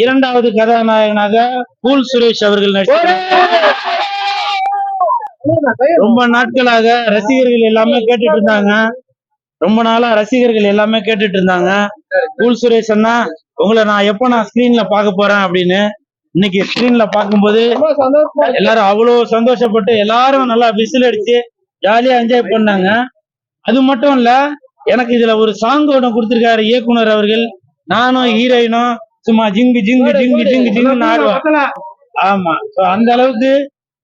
இரண்டாவது கதாநாயகனாக கூல் சுரேஷ் அவர்கள் நடிச்சிருக்காங்க. ரொம்ப நாட்களாக ரசிகர்கள் எல்லாமே கேட்டுட்டு இருந்தாங்க. ரொம்ப நாளா ரசிகர்கள் எல்லாமே கேட்டுட்டு இருந்தாங்க, கூல் சுரேஷ் அண்ணா உங்களை நான் ஸ்கிரீன்ல பார்க்க போறேன் அப்படின்னு. இன்னைக்கு ஸ்கிரீன்ல பார்க்கும்போது எல்லாரும் அவ்வளவு சந்தோஷப்பட்டு எல்லாரும் நல்லா விசில் அடிச்சு ஜாலியா என்ஜாய் பண்ணாங்க. அது மட்டும் இல்ல, எனக்கு இதுல ஒரு சாங் ஒன்று கொடுத்திருக்காரு இயக்குனர் அவர்கள். நானும் ஹீரோயினும் சும்மா ஜிங்கு ஜிங்கு ஜிங்கு ஜிங்கு ஜிங்கு ஆடுவோம். ஆமா, அந்த அளவுக்கு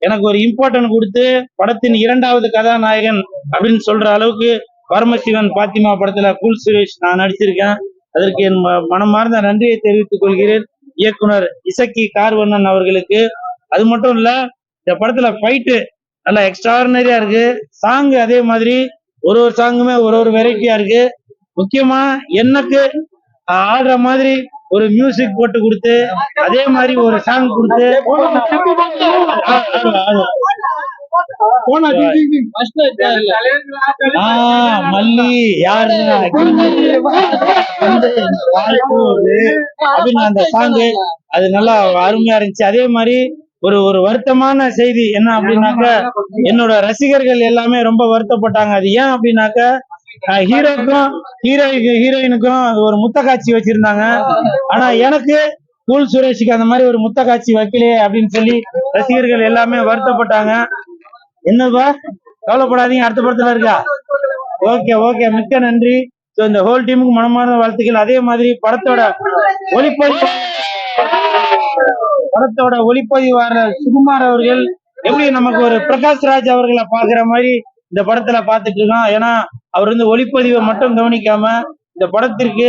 எனக்கு ஒரு இம்பார்ட்டன்ட் கொடுத்து படத்தின் இரண்டாவது கதாநாயகன் அப்படின்னு சொல்ற அளவுக்கு பரமசிவன் பாத்திமா படத்துல கூல் சுரேஷ் நான் நடிச்சிருக்கேன். அதற்கு என் மனமார்ந்த நன்றியை தெரிவித்துக் கொள்கிறேன் இயக்குனர் இசக்கி கார்வண்ணன் அவர்களுக்கு. அது மட்டும் இல்ல, இந்த படத்துல ஃபைட்டு நல்லா எக்ஸ்ட்ராடினரியா இருக்கு. சாங் அதே மாதிரி ஒரு சாங்குமே ஒரு வெரைட்டியா இருக்கு. முக்கியமா எனக்கு ஆடுற மாதிரி ஒரு மியூசிக் போட்டு கொடுத்து அதே மாதிரி ஒரு சாங் கொடுத்து மல்லி யாரு அப்படின்னு அந்த சாங்கு அது நல்லா அருமையா இருந்துச்சு. அதே மாதிரி ஒரு வருத்தமான செய்தி என்ன அப்படின்னாக்க, என்னோட ரசிகர்கள் எல்லாமே ரொம்ப வருத்தப்பட்டாங்க. அது ஏன் அப்படின்னாக்க, ஹீரோக்கும் ஹீரோயினுக்கும் ஒரு முத்த காட்சி வச்சிருந்தாங்க. ஆனா எனக்கு கூல் சுரேஷுக்கு அந்த மாதிரி ஒரு முத்த காட்சி வைக்கலையே அப்படின்னு சொல்லி ரசிகர்கள் எல்லாமே வருத்தப்பட்டாங்க. என்னப்பா கவலைப்படாதீங்க, அடுத்த படத்துல இருக்கா. ஓகே மிக்க நன்றி. இந்த ஹோல் டீமுக்கு மனமார்ந்த வாழ்த்துக்கள். அதே மாதிரி படத்தோட ஒளிப்பதிவாளர் சுகுமார் அவர்கள் எப்படி நமக்கு ஒரு பிரகாஷ் ராஜ் அவர்களை பாக்குற மாதிரி இந்த படத்துல பாத்துட்டு இருக்கோம். ஏன்னா அவர் ஒளிப்பதிவை மட்டும் கவனிக்காம இந்த படத்திற்கு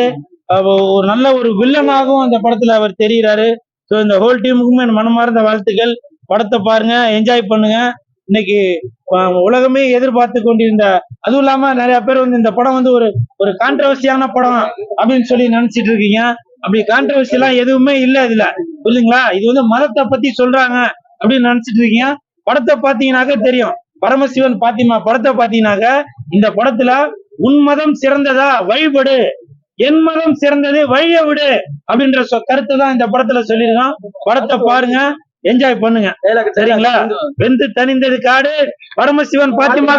ஒரு நல்ல ஒரு வில்லனாகவும் இந்த படத்துல அவர் தெரிகிறாரு. ஸோ இந்த ஹோல் டீமுக்குமே மனமார்ந்த வாழ்த்துக்கள். படத்தை பாருங்க, என்ஜாய் பண்ணுங்க. இன்னைக்கு உலகமே எதிர்பார்த்து கொண்டிருந்த, அதுவும் இல்லாம நிறைய பேர் இந்த படம் ஒரு கான்ட்ரவர்சியான படம் அப்படின்னு சொல்லி நினைச்சிட்டு இருக்கீங்க. அப்படி கான்ட்ரவர்சி எல்லாம் எதுவுமே இல்ல இதுல, புரியுதுங்களா? இது மதத்தை பத்தி சொல்றாங்க அப்படின்னு நினைச்சிட்டு இருக்கீங்க. படத்தை பாத்தீங்கன்னாக்க தெரியும். பரமசிவன் பாத்திமா படத்தை பாத்தீங்கன்னாக்க இந்த படத்துல உன் மதம் சிறந்ததா வழிபடு, என் மதம் சிறந்தது வழிய விடு அப்படின்ற கருத்தை தான் இந்த படத்துல சொல்லியிருக்கோம். படத்தை பாருங்க, என்ஜாய் பண்ணுங்க, சரிங்களா? வெந்து தனிந்தது காடு, பரமசிவன் பாத்திமா.